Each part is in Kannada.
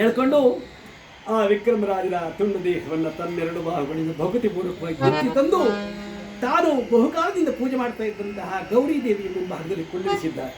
ಹೇಳ್ಕೊಂಡು ಆ ವಿಕ್ರಮರಾಜನ ತುಂಡು ದೇಹವನ್ನು ತನ್ನೆರಡು ಬಾಹುಗಳಿಂದ ಭಕ್ತಿಪೂರ್ವಕವಾಗಿ ಎತ್ತಿ ತಂದು ತಾನು ಬಹುಕಾಲದಿಂದ ಪೂಜೆ ಮಾಡ್ತಾ ಇದ್ದಂತಹ ಗೌರಿ ದೇವಿಯ ಮುಂಭಾಗದಲ್ಲಿ ಕುಳ್ಳಿರಿಸಿದ್ದಾರೆ.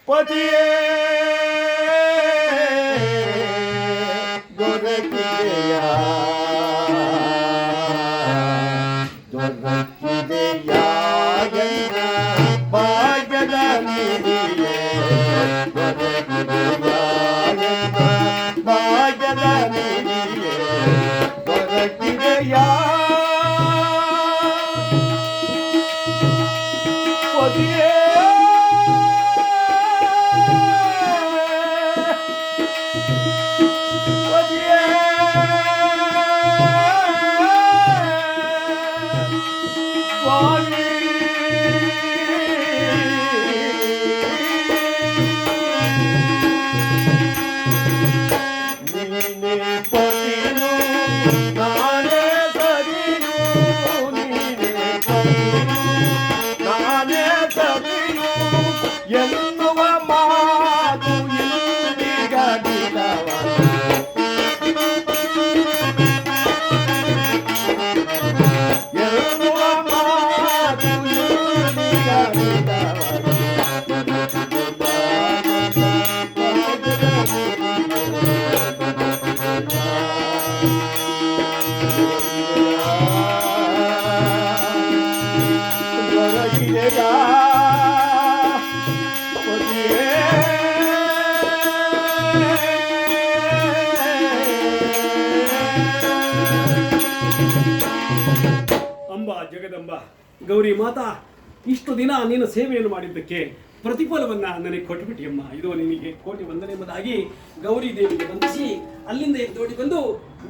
ಪತಿಯೇ ಜಗದಂಬ ಗೌರಿ ಮಾತಾ, ಇಷ್ಟು ದಿನ ನೀನು ಸೇವೆಯನ್ನು ಮಾಡಿದ್ದಕ್ಕೆ ಪ್ರತಿಫಲವನ್ನು ನನಗೆ ಕೊಟ್ಟುಬಿಟ್ಟಿಯಮ್ಮ. ಇದು ನಿನಗೆ ಕೋಟಿ ವಂದನೆ ಎಂಬುದಾಗಿ ಗೌರಿ ದೇವಿಗೆ ವಂದಿಸಿ ಅಲ್ಲಿಂದ ಎದ್ದೋಡಿ ಬಂದು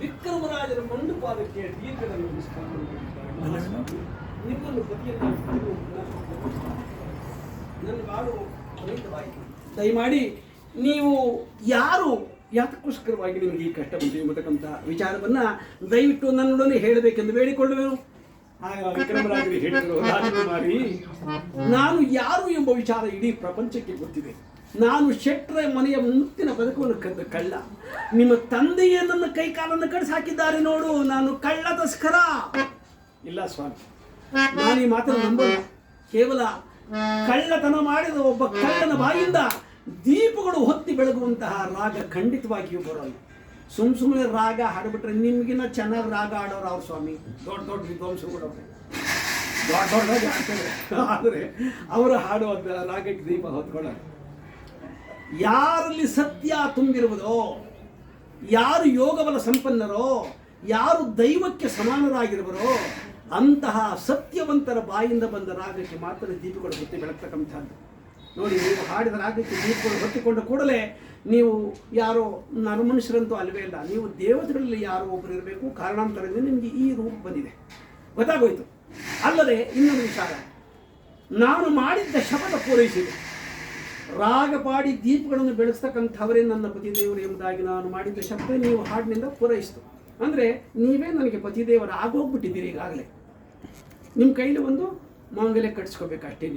ವಿಕ್ರಮರಾಜರ ಮಂಡುಪಾದಕ್ಕೆ ದೀರ್ಘದ ನಮಸ್ಕಾರ ಮಾಡಿದ್ದಾರೆ. ನಿಮ್ಮನ್ನು ನನ್ನ ಬಾಳು ಅನೇಕವಾಯಿತು. ದಯಮಾಡಿ ನೀವು ಯಾರು ಯಾತಕ್ಕೋಸ್ಕರವಾಗಿ ನಿಮಗೆ ಈ ಕಷ್ಟ ಬಂತು ಎಂಬತಕ್ಕಂಥ ವಿಚಾರವನ್ನು ದಯವಿಟ್ಟು ನನ್ನೊಡನೆ ಹೇಳಬೇಕೆಂದು ಬೇಡಿಕೊಳ್ಳುವೆನು. ಆಗ ವಿಕ್ರಮರಾಜರು ಹೇಳಿದರು, ರಾಜಕುಮಾರಿ, ನಾನು ಯಾರು ಎಂಬ ವಿಚಾರ ಇಡೀ ಪ್ರಪಂಚಕ್ಕೆ ಗೊತ್ತಿದೆ. ನಾನು ಶೆಟ್ರ ಮನೆಯ ಮುತ್ತಿನ ಬದುಕನ್ನು ಕದ್ದ ಕಳ್ಳ. ನಿಮ್ಮ ತಂದೆಯೇ ನನ್ನ ಕೈಕಾಲನ್ನು ಕಡಿಸಿ ಹಾಕಿದ್ದಾರೆ ನೋಡು, ನಾನು ಕಳ್ಳ ತಸ್ಕರ. ಇಲ್ಲ ಸ್ವಾಮಿ, ನಾನು ಈ ಮಾತನ್ನು ನಂಬೋಲ್ಲ. ಕೇವಲ ಕಳ್ಳತನ ಮಾಡಿದ ಒಬ್ಬ ಕಳ್ಳನ ಬಾಯಿಂದ ದೀಪಗಳು ಹೊತ್ತಿ ಬೆಳಗುವಂತಹ ರಾಗ ಖಂಡಿತವಾಗಿಯೂ ಬರೋಲ್ಲ. ಸುಮ್ಮನೆ ರಾಗ ಹಾಡ್ಬಿಟ್ರೆ ನಿಮ್ಗಿನ್ನ ಚೆನ್ನಾಗಿ ರಾಗ ಆಡೋರು ಅವ್ರು ಸ್ವಾಮಿ, ದೊಡ್ಡ ದೊಡ್ಡ ವಿದ್ವಾಂಸರು ದೊಡ್ಡ ದೊಡ್ಡದಾಗಿ ಹಾಡ್ತಾರೆ. ಆದರೆ ಅವರು ಹಾಡುವ ರಾಗಕ್ಕೆ ದೀಪ ಹೊತ್ಕೊಳ್ಳೋರು. ಯಾರಲ್ಲಿ ಸತ್ಯ ತುಂಬಿರುವುದೋ, ಯಾರು ಯೋಗಬಲ ಸಂಪನ್ನರೋ, ಯಾರು ದೈವಕ್ಕೆ ಸಮಾನರಾಗಿರುವರೋ ಅಂತಹ ಸತ್ಯವಂತರ ಬಾಯಿಂದ ಬಂದ ರಾಗಕ್ಕೆ ಮಾತ್ರ ದೀಪಗಳು ಹೊತ್ತಿ ಬೆಳಗ್ತಕ್ಕಂಥದ್ದು. ನೋಡಿ, ನೀವು ಹಾಡಿದ ರಾಗಕ್ಕೆ ದೀಪಗಳು ಹೊತ್ತಿಕೊಂಡ ಕೂಡಲೇ ನೀವು ಯಾರೋ ನರಮನುಷ್ಯರಂತೂ ಅಲ್ವೇ ಇಲ್ಲ, ನೀವು ದೇವತೆಗಳಲ್ಲಿ ಯಾರೋ ಒಬ್ಬರು ಇರಬೇಕು. ಕಾರಣಾಂತರದಿಂದ ನಿಮಗೆ ಈ ರೂಪ ಬಂದಿದೆ, ಗೊತ್ತಾಗೋಯ್ತು. ಅಲ್ಲದೆ ಇನ್ನೊಂದು ವಿಚಾರ, ನಾನು ಮಾಡಿದ್ದ ಶಪಥ ಪೂರೈಸಿದೆ. ರಾಗ ಪಾಡಿ ದೀಪಗಳನ್ನು ಬೆಳೆಸ್ತಕ್ಕಂಥವರೇ ನನ್ನ ಪತಿದೇವರು ಎಂಬುದಾಗಿ ನಾನು ಮಾಡಿದ್ದ ಶಪಥ ನೀವು ಹಾಡಿನಿಂದ ಪೂರೈಸಿತು. ಅಂದರೆ ನೀವೇ ನನಗೆ ಪತಿದೇವರ ಆಗೋಗ್ಬಿಟ್ಟಿದ್ದೀರಿ. ಈಗಾಗಲೇ ನಿಮ್ಮ ಕೈಲಿ ಒಂದು ಮಾಂಗಲ್ಯ ಕಟ್ಸ್ಕೋಬೇಕು ಅಷ್ಟೇ.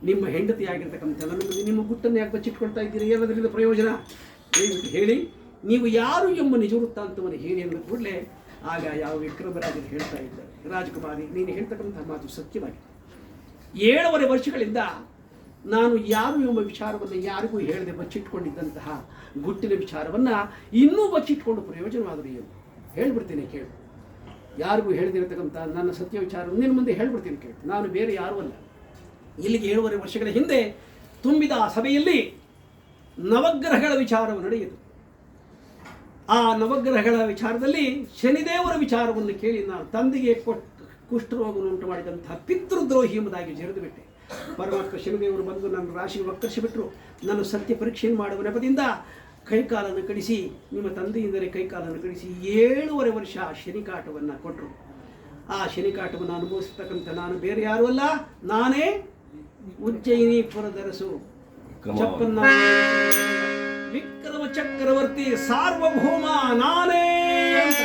ನಿಮ್ಮ ಹೆಂಡತಿ ಆಗಿರ್ತಕ್ಕಂಥ ನನ್ನ ಮುಂದೆ ನಿಮ್ಮ ಗುಟ್ಟನ್ನು ಯಾಕೆ ಬಚ್ಚಿಟ್ಕೊಳ್ತಾ ಇದ್ದೀರಿ? ಏನದರಿಂದ ಪ್ರಯೋಜನ? ದಯವಿಟ್ಟು ಹೇಳಿ, ನೀವು ಯಾರು ಎಂಬ ನಿಜ ವೃತ್ತಾಂತವನ್ನು ಹೇಳಿ ಅಂದ ಕೂಡಲೇ ಆಗ ಯಾವ ವಿಕ್ರಮರಾಜರು ಹೇಳ್ತಾ ಇದ್ದಾರೆ, ರಾಜಕುಮಾರಿ, ನೀನು ಹೇಳ್ತಕ್ಕಂಥ ಮಾತು ಸತ್ಯವಾಗಿದೆ. 7 ವರ್ಷಗಳಿಂದ ನಾನು ಯಾರು ಎಂಬ ವಿಚಾರವನ್ನು ಯಾರಿಗೂ ಹೇಳದೆ ಬಚ್ಚಿಟ್ಕೊಂಡಿದ್ದಂತಹ ಗುಟ್ಟಿನ ವಿಚಾರವನ್ನು ಇನ್ನೂ ಬಚ್ಚಿಟ್ಕೊಂಡು ಪ್ರಯೋಜನವಾದರೂ ಏನು? ಹೇಳ್ಬಿಡ್ತೀನಿ ಕೇಳು. ಯಾರಿಗೂ ಹೇಳದಿರತಕ್ಕಂಥ ನನ್ನ ಸತ್ಯ ವಿಚಾರ ನಿನ್ನ ಮುಂದೆ ಹೇಳ್ಬಿಡ್ತೀನಿ ಕೇಳು. ನಾನು ಬೇರೆ ಯಾರೂ ಅಲ್ಲ. ಇಲ್ಲಿಗೆ 7 ವರ್ಷಗಳ ಹಿಂದೆ ತುಂಬಿದ ಆ ಸಭೆಯಲ್ಲಿ ನವಗ್ರಹಗಳ ವಿಚಾರವು ನಡೆಯಿತು. ಆ ನವಗ್ರಹಗಳ ವಿಚಾರದಲ್ಲಿ ಶನಿದೇವರ ವಿಚಾರವನ್ನು ಕೇಳಿ ನಾನು ತಂದೆಗೆ ಕುಷ್ಠರೋಗವನ್ನು ಉಂಟು ಮಾಡಿದಂತಹ ಪಿತೃದ್ರೋಹಿ ಎಂಬುದಾಗಿ ಜರಿದು ಬಿಟ್ಟೆ. ಪರಮಾತ್ಮ ಶನಿದೇವರು ಬಂದು ನನ್ನ ರಾಶಿಗೆ ವಕ್ರಿಸಿಬಿಟ್ರು. ನಾನು ಸತ್ಯ ಪರೀಕ್ಷೆಯನ್ನು ಮಾಡುವ ನೆಪದಿಂದ ಕೈಕಾಲನ್ನು ಕಡಿಸಿ, ನಿಮ್ಮ ತಂದೆಯಿಂದಲೇ ಕೈಕಾಲನ್ನು ಕಡಿಸಿ 7 ವರ್ಷ ಶನಿಕಾಟವನ್ನು ಕೊಟ್ಟರು. ಆ ಶನಿಕಾಟವನ್ನು ಅನುಭವಿಸ್ತಕ್ಕಂಥ ನಾನು ಬೇರೆ ಯಾರೂ ಅಲ್ಲ, ನಾನೇ ಉಜ್ಜಯಿನಿ ಪುರದರಸು ಚಪ್ಪನ್ನ ವಿಕ್ರಮ ಚಕ್ರವರ್ತಿ ಸಾರ್ವಭೌಮ ನಾನೇ ಅಂತ.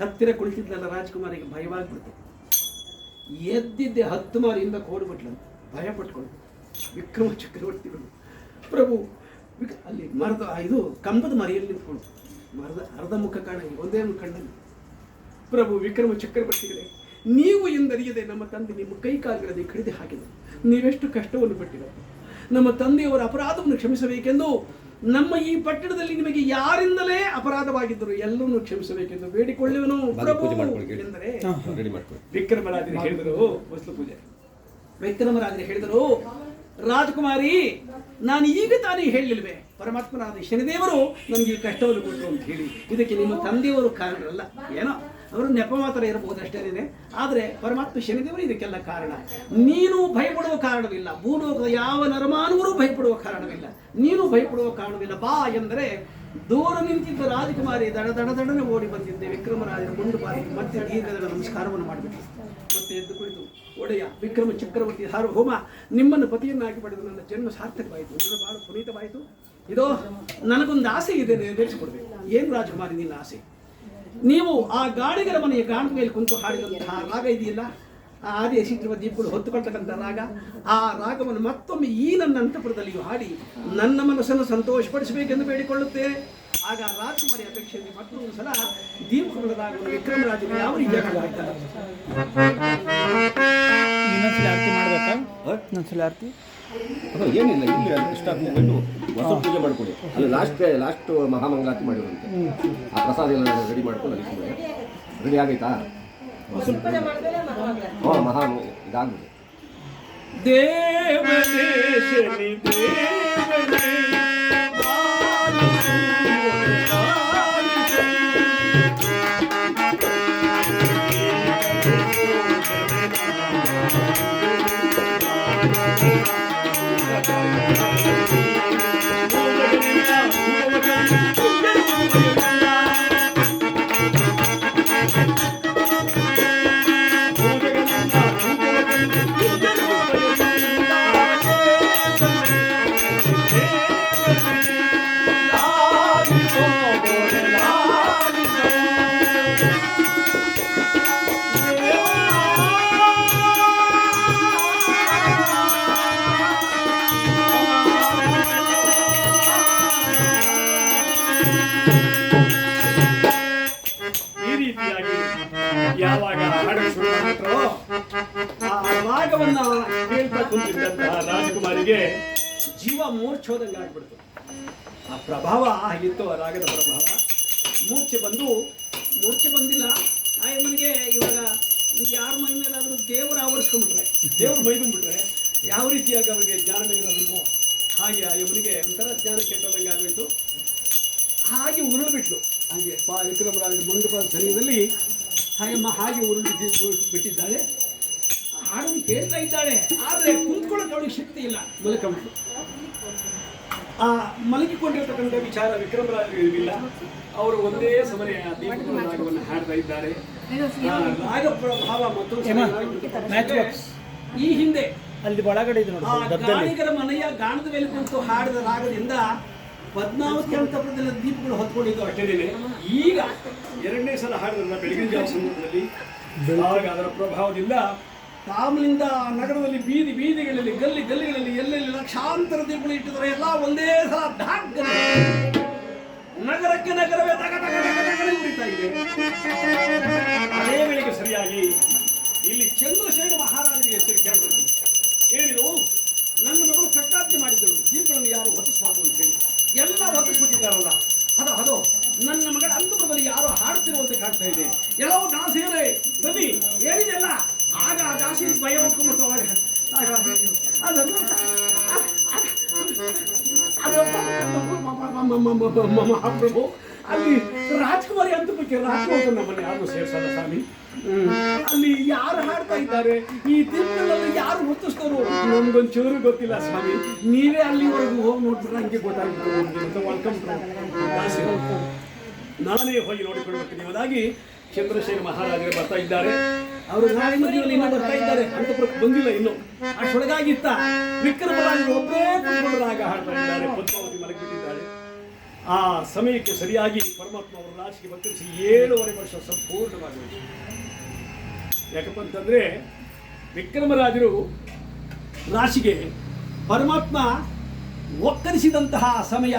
ಹತ್ತಿರ ಕುಳಿತಿದ್ದಲ್ಲ ರಾಜಕುಮಾರಿಗೆ ಭಯವಾಗ್ಬಿಡ್ತು. ಎದ್ದಿದ್ದೆ 10 ಮಾರಿಯಿಂದ ಕೋಡ್ಬಿಟ್ಲಂತ, ಭಯ ಪಟ್ಕೊಂಡು ವಿಕ್ರಮ ಚಕ್ರವರ್ತಿಗಳು ಪ್ರಭು ಅಲ್ಲಿ ಮರದ ಇದು ಕಂಬದ ಮರೆಯಲ್ಲಿ ನಿಂತ್ಕೊಂಡು ಮರದ ಅರ್ಧ ಮುಖ ಕಾಣ ಒಂದೇ ಕಣ್ಣಲ್ಲಿ, ಪ್ರಭು ವಿಕ್ರಮ ಚಕ್ರವರ್ತಿಗಳೇ, ನೀವು ಎಂದರಿಯದೆ ನಮ್ಮ ತಂದೆ ನಿಮ್ಮ ಕೈ ಕಾಲುಗಳಲ್ಲಿ ಕಡಿದು ಹಾಕಿದರು. ನೀವೆಷ್ಟು ಕಷ್ಟವನ್ನು ಪಟ್ಟಿರೋ, ನಮ್ಮ ತಂದೆಯವರ ಅಪರಾಧವನ್ನು ಕ್ಷಮಿಸಬೇಕೆಂದು, ನಮ್ಮ ಈ ಪಟ್ಟಣದಲ್ಲಿ ನಿಮಗೆ ಯಾರಿಂದಲೇ ಅಪರಾಧವಾಗಿದ್ದರು ಎಲ್ಲವನ್ನೂ ಕ್ಷಮಿಸಬೇಕೆಂದು ಬೇಡಿಕೊಳ್ಳುವನು ಪ್ರಭು ಎಂದರೆ ವಿಕ್ರಮರಾಜರು ಹೇಳಿದರು. ವಸ್ತು ಪೂಜೆ ವಿಕ್ರಮರಾಜರು ಹೇಳಿದರು, ರಾಜಕುಮಾರಿ, ನಾನು ಈಗ ತಾನೇ ಹೇಳಿಲ್ವೇ, ಪರಮಾತ್ಮನಾದ ಶನಿದೇವರು ನನಗೆ ಈ ಕಷ್ಟವನ್ನು ಕೊಟ್ಟರು ಅಂತ ಹೇಳಿ. ಇದಕ್ಕೆ ನಿಮ್ಮ ತಂದೆಯವರು ಕಾರಣರಲ್ಲ, ಏನೋ ಅವರು ನೆಪ ಮಾತ್ರ ಇರಬಹುದು ಅಷ್ಟೇನೆ, ಆದರೆ ಪರಮಾತ್ಮ ಶನಿದೇವರು ಇದಕ್ಕೆಲ್ಲ ಕಾರಣ. ನೀನು ಭಯಪಡುವ ಕಾರಣವಿಲ್ಲ, ಭೂಲೋಕದ ಯಾವ ನರಮಾನವರು ಭಯಪಡುವ ಕಾರಣವಿಲ್ಲ, ನೀನು ಭಯಪಡುವ ಕಾರಣವಿಲ್ಲ. ಬಾ ಎಂದರೆ ದೂರ ನಿಂತಿದ್ದ ರಾಜಕುಮಾರಿ ದಡನೆ ಓಡಿ ಬಂದಿದ್ದೆ. ವಿಕ್ರಮರಾಜರ ಮುಂದೆ ಬಾರಿ ಮತ್ತೆ ದೀರ್ಘದ ನಮಸ್ಕಾರವನ್ನು ಮಾಡಿಬಿಟ್ಟು ಮತ್ತೆ ಎದ್ದು ಕುಳಿತು, ಒಡೆಯ ವಿಕ್ರಮ ಚಕ್ರವರ್ತಿ ಸಾರ್ವಭೌಮ, ನಿಮ್ಮನ್ನು ಪತಿಯನ್ನಾಗಿ ಪಡೆದು ನನ್ನ ಜನ್ಮ ಸಾರ್ಥಕವಾಯಿತು, ನನ್ನ ಬಾಳು ಪುನೀತವಾಯಿತು. ಇದೋ ನನಗೊಂದು ಆಸೆ ಇದೆ, ನೆರವೇರಿಸಿಕೊಡ್ಬೇಕು. ಏನು ರಾಜಕುಮಾರಿ ನಿನ್ನ ಆಸೆ? ನೀವು ಆ ಗಾಡಿಗರ ಮನೆಯ ಗಾಣದ ಮೇಲೆ ಕುಂತು ಹಾಡಿದಂತಹ ರಾಗ ಇದೆಯಲ್ಲ, ಆ ಆದಿ ಹಸಿಟ್ಟಿರುವ ದೀಪಗಳು ಹೊತ್ತುಕೊಳ್ತಕ್ಕಂಥ ರಾಗ, ಆ ರಾಗವನ್ನು ಮತ್ತೊಮ್ಮೆ ಈ ನನ್ನ ಅಂತಃಪುರದಲ್ಲಿಯೂ ಹಾಡಿ ನನ್ನ ಮನಸ್ಸನ್ನು ಸಂತೋಷಪಡಿಸಬೇಕೆಂದು ಬೇಡಿಕೊಳ್ಳುತ್ತೇನೆ. ಆಗ ರಾಜಕುಮಾರಿ ಅಪೇಕ್ಷೆಯಲ್ಲಿ ಮತ್ತೊಂದು ಸಲ ದೀಪಗಳ ರಾಗವನ್ನು ವಿಕ್ರಮರಾಜರು ಯಾವ ರೀತಿಯಾಗಿ ಹಾಡ್ತಾರೆ. ಏನಿಲ್ಲ, ಇಲ್ಲಿ ಇಷ್ಟ ಆಗ್ಕೊಂಡು ಹೊಸ ಪೂಜೆ ಮಾಡ್ಕೊಳ್ಳಿ. ಅದು ಲಾಸ್ಟ್ ಮಹಾಮಂಗಳಾರತಿ ಮಾಡಿರುವಂತೆ ಆ ಪ್ರಸಾದ ಎಲ್ಲ ರೆಡಿ ಮಾಡ್ಕೊಂಡು ಅಲ್ಲಿ ರೆಡಿ ಆಗೈತಾ? ಮಹಾ ಇದಾಗ್ಬಿಡಿ. ಯಾವಾಗ ಹಾಡು ಶುರು ಮಾಡಿದ್ರು ಆ ರಾಗವನ್ನ ಕೇಳ್ತಾ ಕುಂತಿದ್ದಂತಹ ರಾಜಕುಮಾರಿಗೆ ಜೀವ ಮೂರ್ಛೋದಂಗೆ ಆಗ್ಬಿಡ್ತು. ಆ ಪ್ರಭಾವ ಆಗಿತ್ತು, ಆ ರಾಗದ ಪ್ರಭಾವ. ಮೂರ್ಛೆ ಬಂದಿಲ್ಲ ಆ ಯಮ್ಮನಿಗೆ. ಇವಾಗ ಯಾರ ಮೈ ಮೇಲಾದರೂ ದೇವರು ಆವರಿಸ್ಕೊಂಡ್ಬಿಟ್ರೆ, ದೇವ್ರು ಮೈಗೊಂಡ್ಬಿಟ್ರೆ ಯಾವ ರೀತಿಯಾಗಿ ಅವರಿಗೆ ಜ್ಞಾನ ಇರೋದಿಲ್ವೋ ಹಾಗೆ ಆ ಯಮ್ಮನಿಗೆ ಒಂಥರ ಜ್ಞಾನ ಕೆಟ್ಟದಂಗೆ ಆಗೋಯ್ತು. ಹಾಗೆ ಉರುಳ್ಬಿಟ್ಲು. ಹಾಗೆ ವಿಕ್ರಮರಾಜರ ಮಂಟಪದ ಸಮಯದಲ್ಲಿ ಹಾಗೆಮ್ಮ ಹಾಗೆ ಬಿಟ್ಟಿದ್ದಾಳೆ. ಹಾಡನ್ನು ಕೇಳ್ತಾ ಇದ್ದಾಳೆ, ಆದರೆ ಕುಂತ್ಕೊಳ್ಳೋಕೆ ಅವಳಿಗೆ ಶಕ್ತಿ ಇಲ್ಲ, ಮಲ್ಕೊಂಡ್ಬಿಟ್ಟು. ಆ ಮಲಗಿಕೊಂಡಿರ್ತಕ್ಕಂಥ ವಿಚಾರ ವಿಕ್ರಮರಾಜರಿಗಿಲ್ಲ. ಅವರು ಒಂದೇ ಸಮನೆ ದೀಪಗಳ ರಾಗವನ್ನು ಹಾಡ್ತಾ ಇದ್ದಾರೆ. ರಾಗ ಪ್ರಭಾವ ಮತ್ತು ಈ ಹಿಂದೆ ಅಲ್ಲಿ ಒಳಗಡೆ ಗಾಣಿಗರ ಮನೆಯ ಗಾಣದ ಮೇಲೆ ಕುಂತು ಹಾಡಿದ ರಾಗದಿಂದ ಪದ್ಮಾವತಿ ಅಂತಪುರದಲ್ಲಿ ದೀಪಗಳು ಹೊತ್ಕೊಂಡಿದ್ದು ಅಷ್ಟೇನೆ. ಈಗ ಎರಡನೇ ಸಲ ಹಾಡಿದ್ರಲ್ಲ ಬೆಳಗಿನ ಜಾವ ಸಂದರ್ಭದಲ್ಲಿ, ಆಗ ಅದರ ಪ್ರಭಾವದಿಂದ ತಾಮ್ಲಿಂದ ನಗರದಲ್ಲಿ ಬೀದಿಗಳಲ್ಲಿ ಗಲ್ಲಿಗಳಲ್ಲಿ ಎಲ್ಲೆಲ್ಲಿ ಲಕ್ಷಾಂತರ ದೀಪಗಳು ಇಟ್ಟಿದ್ದಾರೆ. ಎಲ್ಲ ಒಂದೇ ಸಲ ಧಾಕ್ ನಗರಕ್ಕೆ ನಗರವೇ ಉರಿತಾ ಇದೆ. ಅದೇ ವೇಳೆಗೆ ಸರಿಯಾಗಿ ಇಲ್ಲಿ ಚಂದ್ರಶೇಖರ ಮಹಾರಾಜರಿಗೆ ಎಚ್ಚರಿಕೆ ಆಗಬೇಕು. ಹೇಳಿದ್ರು, ನನ್ನ ಮಗಳು ಕಟ್ಟಾಜ್ಞೆ ಮಾಡಿದ್ದಳು, ದೀಪಗಳನ್ನು ಯಾರು ಹೊತ್ತಿಸಬಾರ್ದು ಅಂತ ಹೇಳಿ. ಎಲ್ಲ ಹೊತ್ತಿಸ್ಬಿಟ್ಟಿದ್ದಾರಲ್ಲ, ಹದೋ ನನ್ನ ಮಗಳ ಅಂತಪುರದಲ್ಲಿ ಯಾರೋ ಹಾಡ್ತಿರುವಂತೆ ಕಾಣ್ತಾ ಇದೆ. ಎಲ್ಲವೋ ದಾಸಿಯರೇ ಬನ್ನಿ ಹೇಳಿದೆಲ್ಲ. ಆಗ ಆ ದಾಸಿ ಭಯ ಹೊತ್ಕೊಂಡ್ಬಿಟ್ಟು ಮಹಾಪ್ರಭು ಅಲ್ಲಿ ರಾಜಕುಮಾರಿ ಅಂತಪಕ್ಕೆ ರಾಜಕುಮಾರ ನಮ್ಮನ್ನು ಯಾರು ಸೇರ್ಸಲ್ಲ ಸ್ವಾಮಿ. ಅಲ್ಲಿ ಯಾರು ಹಾಡ್ತಾ ಇದ್ದಾರೆ, ಈ ದೀಪಗಳಲ್ಲಿ ಯಾರು ಹೊತ್ತಿಸ್ತಾರೋ ನಮ್ಗೊಂಚೂರು ಗೊತ್ತಿಲ್ಲ ಸ್ವಾಮಿ. ನೀವೇ ಅಲ್ಲಿವರೆಗೂ ಹೋಗಿ ನೋಡ್ಬಿಟ್ರೆ ಹಂಗೆ ಗೊತ್ತಾಗ್ಬಿಟ್ಟು ವೆಲ್ಕಮ್ ದಾಸಿ. ನಾನೇ ಹೋಗಿ ನೋಡಿಕೊಂಡು ಬರ್ತೀನಿ ಎಂಬುದಾಗಿ ಚಂದ್ರಶೇಖರ ಮಹಾರಾಜರು ಬರ್ತಾ ಇದ್ದಾರೆ. ಅವರು ರಾಜಮದಿಯಲ್ಲಿ ಇನ್ನೂ ಬರ್ತಾ ಇದ್ದಾರೆ, ಅಂತಪುರಕ್ಕೆ ಬಂದಿಲ್ಲ ಇನ್ನು. ಅಷ್ಟೊಳಗಾಗಿತ್ತ ವಿಕ್ರಮರಾಜರು ಒಬ್ಬರೇ ರಾಗ ಹಾಡ್ತಾ ಇದ್ದಾರೆ. ಪದ್ಮಾವತಿ ಮಲಗಿಬಿಟ್ಟಿದ್ದಾರೆ. ಆ ಸಮಯಕ್ಕೆ ಸರಿಯಾಗಿ ಪರಮಾತ್ಮ ಅವರು ರಾಶಿಗೆ ಬತ್ತರಿಸಿ 7.5 ವರ್ಷ ಸಂಪೂರ್ಣವಾಗಿ. ಯಾಕಪ್ಪ ಅಂತಂದ್ರೆ ವಿಕ್ರಮರಾಜರು ರಾಶಿಗೆ ಪರಮಾತ್ಮ ಒಕ್ಕರಿಸಿದಂತಹ ಸಮಯ